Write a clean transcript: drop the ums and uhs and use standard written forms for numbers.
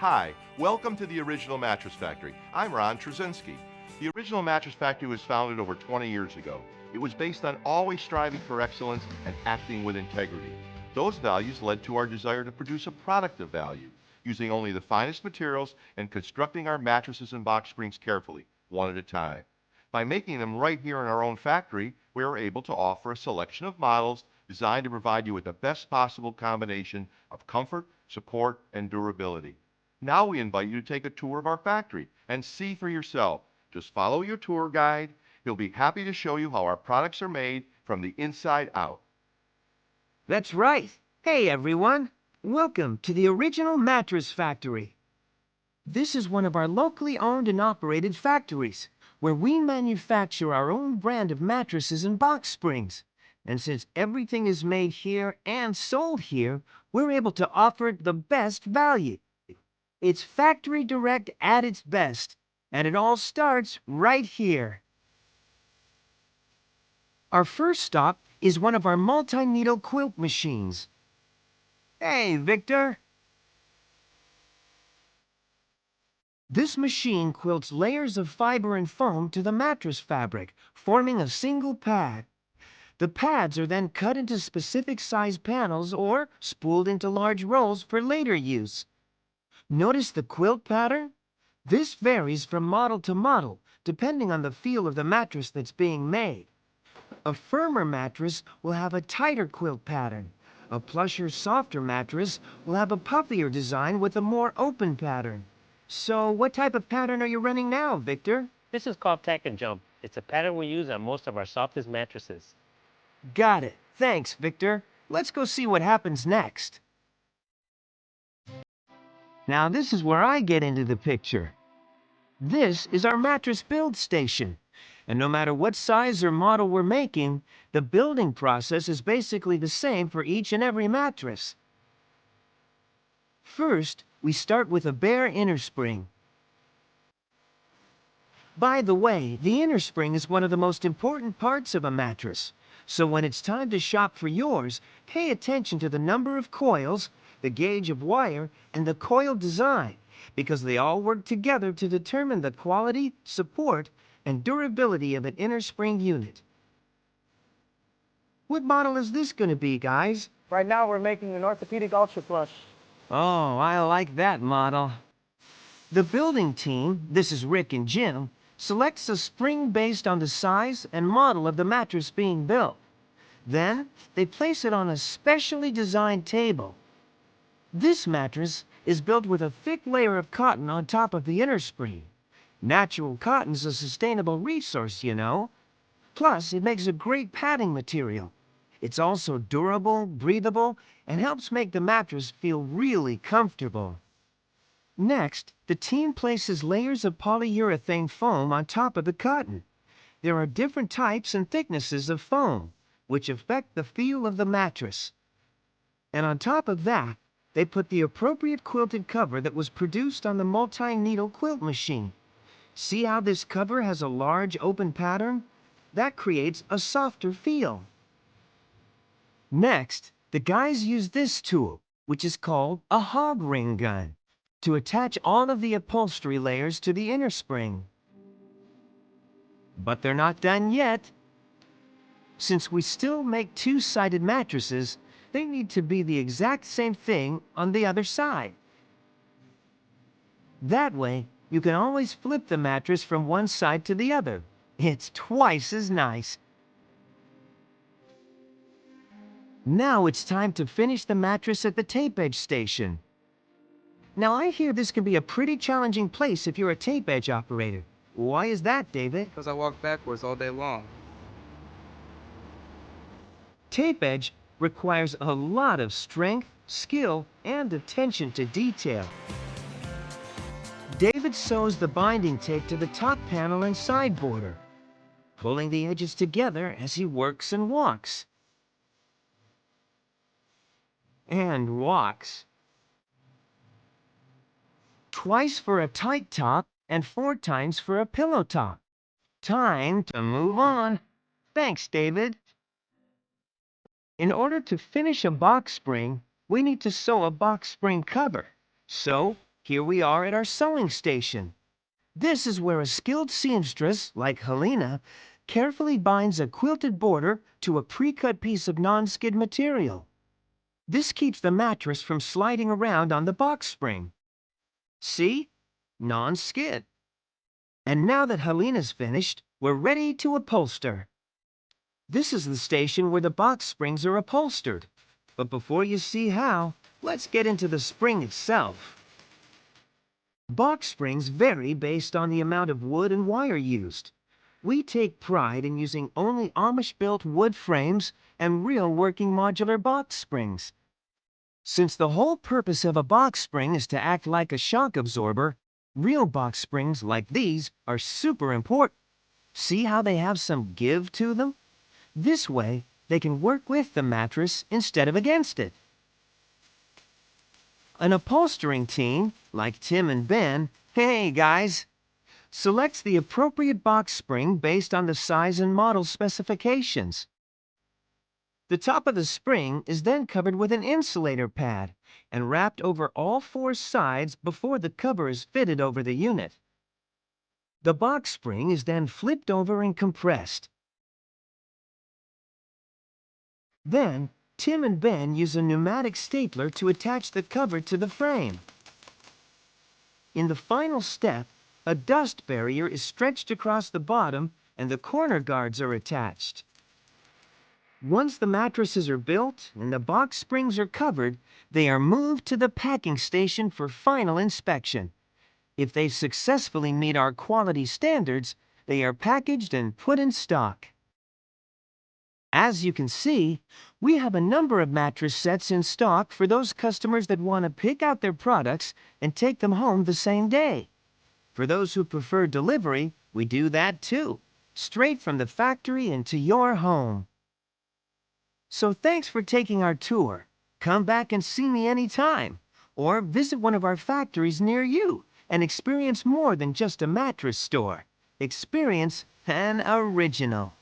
Hi, welcome to the Original Mattress Factory. I'm Ron Trzynski. The Original Mattress Factory was founded over 20 years ago. It was based on always striving for excellence and acting with integrity. Those values led to our desire to produce a product of value, using only the finest materials and constructing our mattresses and box springs carefully, one at a time. By making them right here in our own factory, we are able to offer a selection of models designed to provide you with the best possible combination of comfort, support, and durability. Now we invite you to take a tour of our factory and see for yourself. Just follow your tour guide. He'll be happy to show you how our products are made from the inside out. That's right. Hey, everyone. Welcome to the Original Mattress Factory. This is one of our locally owned and operated factories, where we manufacture our own brand of mattresses and box springs. And since everything is made here and sold here, we're able to offer the best value. It's factory direct at its best, and it all starts right here. Our first stop is one of our multi-needle quilt machines. Hey, Victor! This machine quilts layers of fiber and foam to the mattress fabric, forming a single pad. The pads are then cut into specific size panels or spooled into large rolls for later use. Notice the quilt pattern? This varies from model to model, depending on the feel of the mattress that's being made. A firmer mattress will have a tighter quilt pattern. A plusher, softer mattress will have a puffier design with a more open pattern. So what type of pattern are you running now, Victor? This is called tack and jump. It's a pattern we use on most of our softest mattresses. Got it. Thanks, Victor. Let's go see what happens next. Now this is where I get into the picture. This is our mattress build station. And no matter what size or model we're making, the building process is basically the same for each and every mattress. First, we start with a bare inner spring. By the way, the inner spring is one of the most important parts of a mattress. So when it's time to shop for yours, pay attention to the number of coils, the gauge of wire, and the coil design, because they all work together to determine the quality, support, and durability of an inner spring unit. What model is this going to be, guys? Right now, we're making an orthopedic ultra plush. Oh, I like that model. The building team, this is Rick and Jim, selects a spring based on the size and model of the mattress being built. Then, they place it on a specially designed table. This mattress is built with a thick layer of cotton on top of the inner spring. Natural cotton's a sustainable resource, you know. Plus, it makes a great padding material. It's also durable, breathable, and helps make the mattress feel really comfortable. Next, the team places layers of polyurethane foam on top of the cotton. There are different types and thicknesses of foam, which affect the feel of the mattress. And on top of that, they put the appropriate quilted cover that was produced on the multi-needle quilt machine. See how this cover has a large open pattern? That creates a softer feel. Next, the guys use this tool, which is called a hog ring gun, to attach all of the upholstery layers to the inner spring. But they're not done yet. Since we still make two-sided mattresses, they need to be the exact same thing on the other side. That way, you can always flip the mattress from one side to the other. It's twice as nice. Now it's time to finish the mattress at the tape edge station. Now I hear this can be a pretty challenging place if you're a tape edge operator. Why is that, David? Because I walk backwards all day long. Tape edge requires a lot of strength, skill, and attention to detail. David sews the binding tape to the top panel and side border, pulling the edges together as he works and walks. And walks. Twice for a tight top and 4 times for a pillow top. Time to move on. Thanks, David. In order to finish a box spring, we need to sew a box spring cover. So, Here we are at our sewing station. This is where a skilled seamstress, like Helena, carefully binds a quilted border to a pre-cut piece of non-skid material. This keeps the mattress from sliding around on the box spring. See? Non-skid. And now that Helena's finished, we're ready to upholster. This is the station where the box springs are upholstered. But before you see how, let's get into the spring itself. Box springs vary based on the amount of wood and wire used. We take pride in using only Amish-built wood frames and real working modular box springs. Since the whole purpose of a box spring is to act like a shock absorber, real box springs like these are super important. See how they have some give to them? This way, they can work with the mattress instead of against it. An upholstering team, like Tim and Ben, hey guys, selects the appropriate box spring based on the size and model specifications. The top of the spring is then covered with an insulator pad and wrapped over all four sides before the cover is fitted over the unit. The box spring is then flipped over and compressed. Then, Tim and Ben use a pneumatic stapler to attach the cover to the frame. In the final step, a dust barrier is stretched across the bottom and the corner guards are attached. Once the mattresses are built and the box springs are covered, they are moved to the packing station for final inspection. If they successfully meet our quality standards, they are packaged and put in stock. As you can see, we have a number of mattress sets in stock for those customers that want to pick out their products and take them home the same day. For those who prefer delivery, we do that too, straight from the factory into your home. So thanks for taking our tour. Come back and see me anytime, or visit one of our factories near you and experience more than just a mattress store. Experience an original.